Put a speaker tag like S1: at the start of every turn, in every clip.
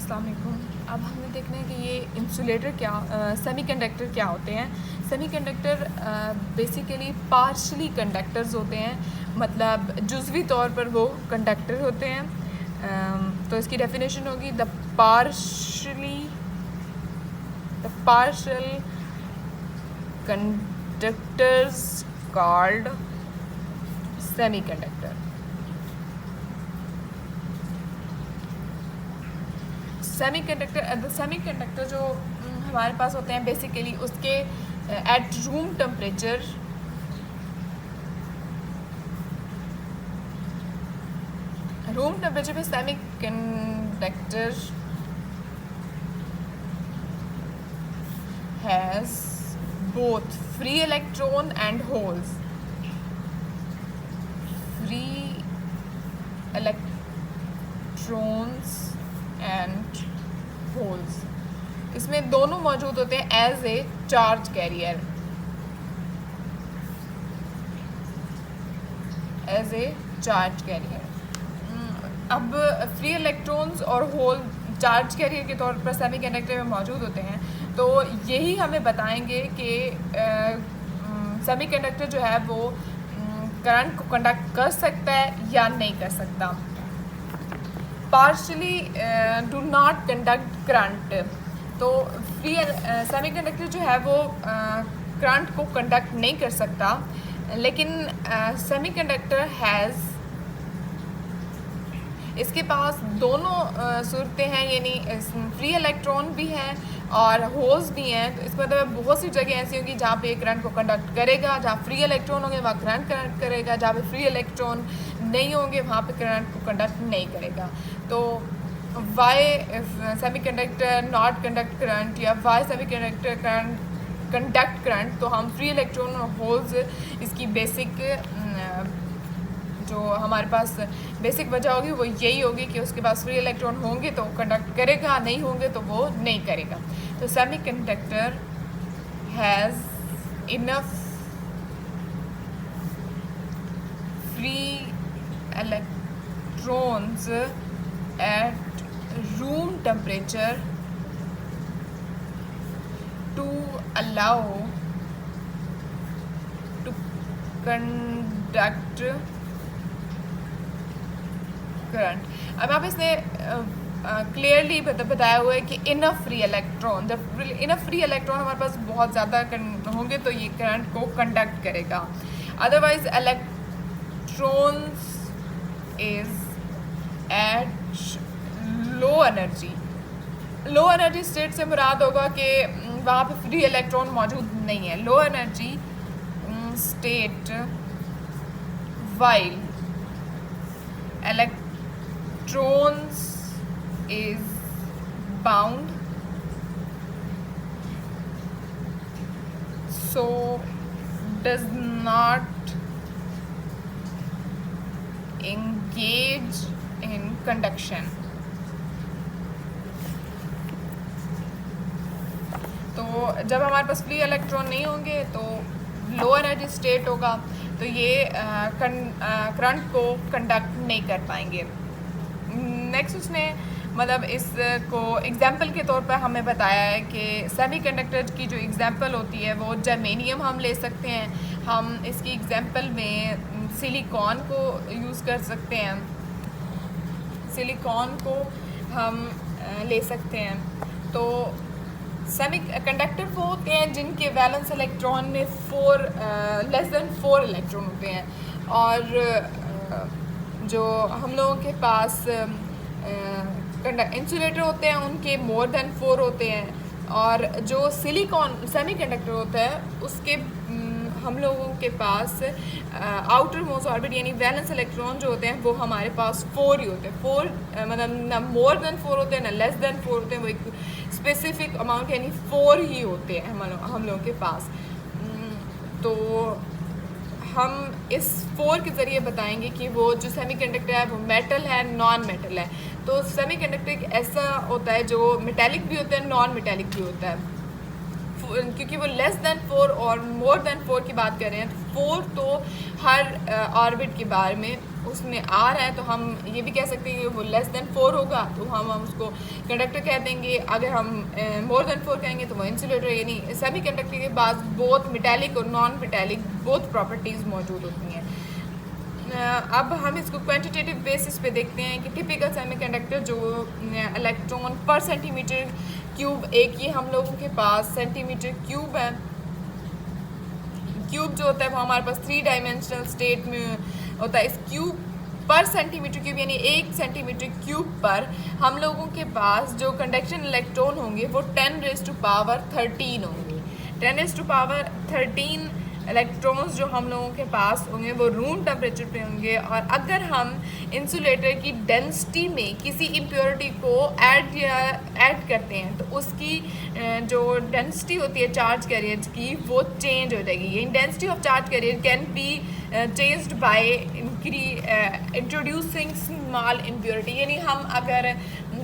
S1: अस्सलाम वालेकुम। अब हमें देखना है कि ये इंसुलेटर क्या सेमीकंडक्टर क्या होते हैं। सेमीकंडक्टर बेसिकली पार्शली कंडक्टर्स होते हैं, मतलब जुज़वी तौर पर वो कंडक्टर होते हैं। तो इसकी डेफिनेशन होगी the partial conductors called semiconductor. Semiconductor जो हमारे पास होते हैं बेसिकली उसके एट रूम टेम्परेचर पे semiconductor has both free electron and holes. Free electrons and holes. इसमें दोनों मौजूद होते हैं एज ए चार्ज कैरियर, अब फ्री इलेक्ट्रॉन्स और होल चार्ज कैरियर के तौर पर सेमीकंडक्टर में मौजूद होते हैं। तो यही हमें बताएंगे कि सेमीकंडक्टर जो है वो करंट को कंडक्ट कर सकता है या नहीं कर सकता। Partially do not conduct current, तो फ्री सेमीकंडक्टर जो है वो करंट को कंडक्ट नहीं कर सकता, लेकिन सेमीकंडक्टर हैज़, इसके पास दोनों सूरतें हैं, यानी फ्री इलेक्ट्रॉन भी हैं और होल्स भी हैं। तो इसका मतलब बहुत सी जगह ऐसी होंगी जहाँ पे करंट को कंडक्ट करेगा, जहाँ फ्री इलेक्ट्रॉन होंगे वहाँ करंट कंडक्ट करेगा, जहाँ पे फ्री इलेक्ट्रॉन नहीं होंगे वहाँ पे करंट को कंडक्ट नहीं करेगा। तो why semiconductor not conduct current या वाई सेमीकंडक्टर कंडक्ट करंट, तो हम फ्री इलेक्ट्रॉन और होल्स इसकी बेसिक जो हमारे पास बेसिक वजह होगी वो यही होगी कि उसके पास फ्री इलेक्ट्रॉन होंगे तो कंडक्ट करेगा, नहीं होंगे तो वो नहीं करेगा। तो semiconductor has enough free electrons at room temperature to allow to conduct current. अब आप इसने क्लियरली बताया हुआ है कि इनफ फ्री इलेक्ट्रॉन, जब इनफ फ्री इलेक्ट्रॉन हमारे पास बहुत ज़्यादा होंगे तो ये करंट को कंडक्ट करेगा। Otherwise electrons is at low energy state से मुराद होगा कि वहाँ पे फ्री इलेक्ट्रॉन मौजूद नहीं है। Low energy state while electrons is bound, so does not engage in conduction। तो जब हमारे पास फ्री इलेक्ट्रॉन नहीं होंगे तो लो एनर्जी स्टेट होगा, तो ये करंट को कंडक्ट नहीं कर पाएंगे। नेक्स्ट उसने मतलब इसको एग्जाम्पल के तौर पर हमें बताया है कि सेमीकंडक्टर की जो एग्जाम्पल होती है वो जर्मेनियम हम ले सकते हैं। हम इसकी एग्जाम्पल में सिलिकॉन को यूज़ कर सकते हैं, सिलिकॉन को हम ले सकते हैं। तो सेमीकंडक्टर वो होते हैं जिनके वैलेंस इलेक्ट्रॉन में लेस देन 4 इलेक्ट्रॉन होते हैं, और जो हम लोगों के पास इंसुलेटर होते हैं उनके मोर देन 4 होते हैं, और जो सिलिकॉन सेमीकंडक्टर होता है उसके हम लोगों के पास आउटर मोस्ट ऑर्बिट यानी वैलेंस इलेक्ट्रॉन जो होते हैं वो हमारे पास 4 ही होते हैं। 4 मतलब ना मोर देन 4 होते हैं ना लेस देन 4 होते हैं, वो एक स्पेसिफिक अमाउंट यानी 4 ही होते हैं हम लोगों के पास। तो हम इस 4 के ज़रिए बताएंगे कि वो जो सेमीकंडक्टर है वो मेटल है नॉन मेटल है। तो सेमीकंडक्टर एक ऐसा होता है जो मेटेलिक भी होता है नॉन मेटेलिक भी होता है, क्योंकि वो लेस देन 4 और मोर देन 4 की बात कर रहे हैं। तो 4 तो हर ऑर्बिट के बारे में उसमें आ रहा है तो हम ये भी कह सकते हैं कि वो लेस देन 4 होगा तो हम उसको कंडक्टर कह देंगे। अगर हम मोर देन 4 कहेंगे तो वो इंसुलेटर, यानी सेमी कंडक्टर के पास बोथ मेटालिक और नॉन मेटालिक बोथ प्रॉपर्टीज़ मौजूद होती हैं। अब हम इसको क्वांटिटेटिव बेसिस पे देखते हैं कि टिपिकल सेमीकंडक्टर जो इलेक्ट्रॉन पर सेंटीमीटर क्यूब, एक ये हम लोगों के पास सेंटीमीटर क्यूब है। क्यूब जो होता है वो हमारे पास 3 डायमेंशनल स्टेट में होता है। इस क्यूब पर सेंटीमीटर क्यूब यानी 1 सेंटीमीटर क्यूब पर हम लोगों के पास जो कंडक्शन इलेक्ट्रॉन होंगे वो 10⁻13 होंगे। 10⁻13 इलेक्ट्रॉन्स जो हम लोगों के पास होंगे वो रूम टेम्परेचर पे होंगे। और अगर हम इंसुलेटर की डेंसिटी में किसी इम्प्योरिटी को ऐड करते हैं तो उसकी जो डेंसिटी होती है चार्ज कैरियर्स की वो चेंज हो जाएगी। ये density of charge carrier can be changed by introducing small impurity, यानी हम अगर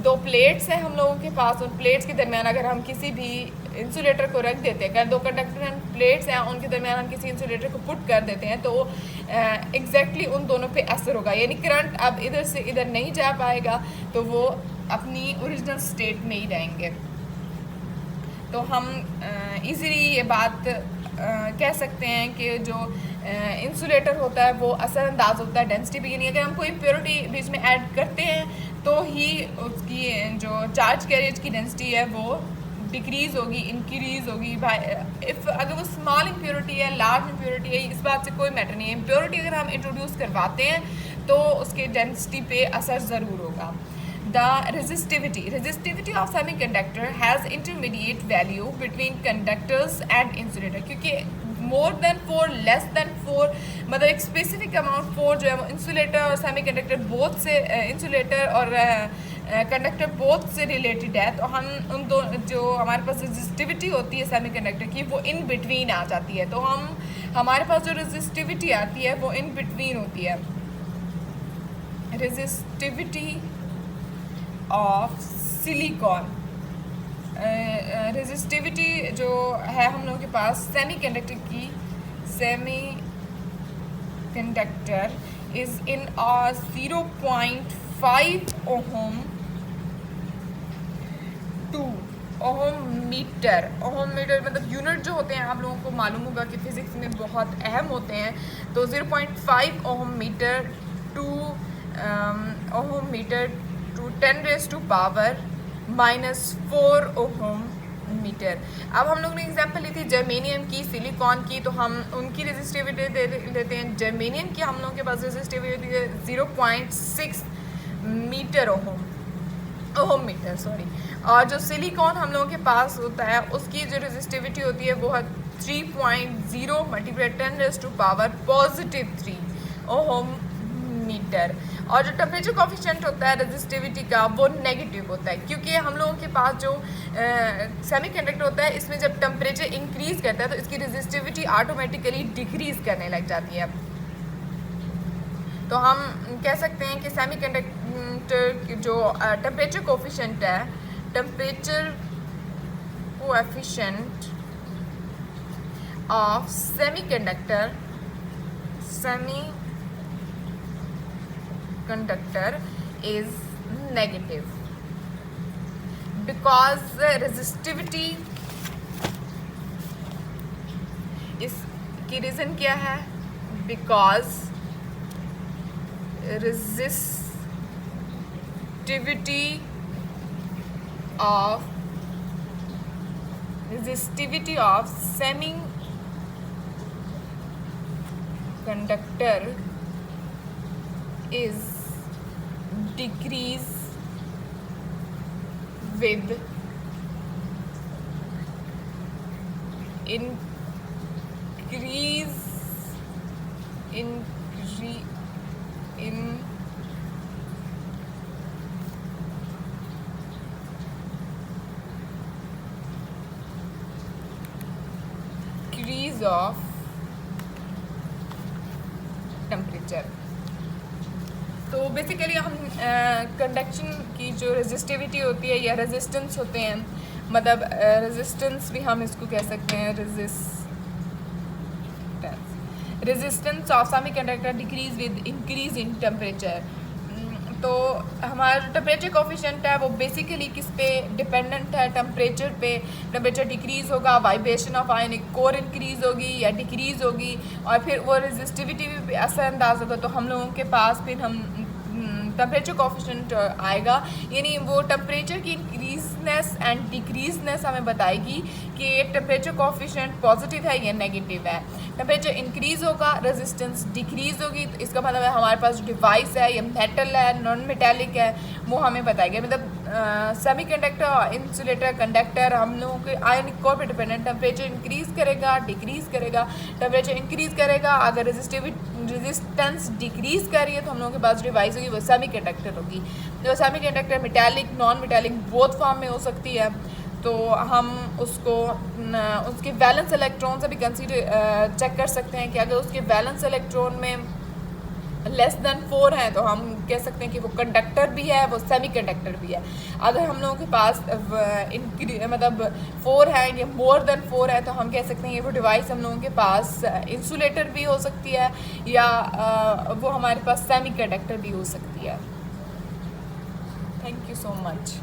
S1: 2 प्लेट्स हैं हम लोगों के पास, उन प्लेट्स के दरमियान अगर हम किसी भी इंसुलेटर को रख देते हैं, अगर 2 कंडक्टर प्लेट्स हैं उनके दरमियान हम किसी इंसुलेटर को पुट कर देते हैं तो एग्जैक्टली उन दोनों पे असर होगा, यानी करंट अब इधर से इधर नहीं जा पाएगा तो वो अपनी ओरिजिनल स्टेट में ही रहेंगे। तो हम इजीली ये बात कह सकते हैं कि जो इंसुलेटर होता है वो असरअंदाज होता है डेंसिटी पे, यानी अगर हम कोई इम्प्योरिटी बीच में ऐड करते हैं तो ही उसकी जो चार्ज कैरियर की डेंसिटी है वो डिक्रीज़ होगी, इंक्रीज़ होगी। इफ़ अगर वो स्मॉल इम्प्योरिटी है, लार्ज इम्प्योरिटी है, इस बात से कोई मैटर नहीं है। इम्प्योरिटी अगर हम इंट्रोड्यूस करवाते हैं तो उसके डेंसिटी पे असर ज़रूर होगा। The resistivity of semiconductor has intermediate value between conductors and insulator, क्योंकि more than 4 less than 4 मतलब एक स्पेसिफिक अमाउंट 4 जो है इंसुलेटर और सेमीकंडक्टर बोथ से इंसुलेटर और कंडक्टर बोथ से रिलेटेड है। तो हम उन दो जो हमारे पास रेजिस्टिविटी होती है सेमीकंडक्टर की वो इन बिटवीन आ जाती है। तो हमारे पास जो रेजिस्टिविटी आती है वो इन बिटवीन होती है। रेजिस्टिविटी ऑफ सिलिकॉन, रेजिस्टिविटी जो है हम लोगों के पास सेमीकंडक्टर की, semiconductor is in 0.5 ohm to ohm metre. Ohm metre मतलब यूनिट जो होते हैं आप लोगों को मालूम होगा कि फिज़िक्स में बहुत अहम होते हैं। तो 0.5 ohm metre to ohm metre to 10⁻⁻4 ohm metre. अब हम लोग ने एग्जांपल ली थी जर्मेनियम की, सिलिकॉन की, तो हम उनकी रेजिस्टिविटी लेते हैं। जर्मेनियम की हम लोगों के पास रेजिस्टिविटी है 0.6 मीटर ओहम मीटर सॉरी। और जो सिलिकॉन हम लोगों के पास होता है उसकी जो रेजिस्टिविटी होती है वो है 3.0 × 10⁻3 ओहम मीटर। और जो टेम्परेचर कोफिशिएंट होता है रेजिस्टिविटी का वो नेगेटिव होता है, क्योंकि हम लोगों के पास जो सेमीकंडक्टर होता है इसमें जब टेम्परेचर इंक्रीज़ करता है तो इसकी रेजिस्टिविटी ऑटोमेटिकली डिक्रीज़ करने लग जाती है। तो हम कह सकते हैं कि सेमीकंडक्टर जो टेम्परेचर कोफिशिएंट है, temperature coefficient of semiconductor is negative because resistivity, इसकी रीज़न क्या है? because resistivity of semiconductor is decrease with increase of temperature. तो बेसिकली हम कंडक्शन की जो रेजिस्टिविटी होती है या रेजिस्टेंस होते हैं, मतलब रेजिस्टेंस भी हम इसको कह सकते हैं, resistance of semiconductor decrease with increase in temperature. तो हमारा टेम्परेचर कोफिशिएंट है वो बेसिकली किस पे डिपेंडेंट है, टेम्परेचर पे। टेम्परेचर डिक्रीज़ होगा, vibration of ionic core increase होगी या डिक्रीज़ होगी, और फिर वो रेजिस्टिविटी भी असरअंदाज होगा। तो हम लोगों के पास फिर हम टेम्परेचर कोफिशिएंट आएगा, यानी वो टेम्परेचर की इंक्रीजनेस एंड डिक्रीजनेस हमें बताएगी कि टेम्परेचर कोफिशिएंट पॉजिटिव है या नेगेटिव है। टेम्परेचर इंक्रीज़ होगा, रेजिस्टेंस डिक्रीज़ होगी, तो इसका मतलब है हमारे पास जो डिवाइस है, ये मेटल है, नॉन मेटेलिक है, वो हमें बताएगा। मतलब सेमीकंडक्टर, इंसुलेटर, कंडक्टर हम लोगों के आयनिक कोर पे डिपेंडेंट। टेम्परेचर इंक्रीज़ करेगा, डिक्रीज़ करेगा। टेम्परेचर इंक्रीज़ करेगा, अगर रेजिस्टेंस डिक्रीज़ कर रही है तो हम लोगों के पास डिवाइस होगी वो सेमीकंडक्टर होगी। जो semiconductor metallic, non metallic both form में हो सकती है। तो हम उसको उसके वैलेंस इलेक्ट्रॉन से भी कंसीडर चेक कर सकते हैं कि अगर उसके वैलेंस इलेक्ट्रॉन में लेस देन 4 है तो हम कह सकते हैं कि वो कंडक्टर भी है, वो सेमीकंडक्टर भी है। अगर हम लोगों के पास मतलब 4 है या मोर देन 4 है तो हम कह सकते हैं ये वो डिवाइस हम लोगों के पास इंसुलेटर भी हो सकती है या वो हमारे पास सेमीकंडक्टर भी हो सकती है। Thank you so much.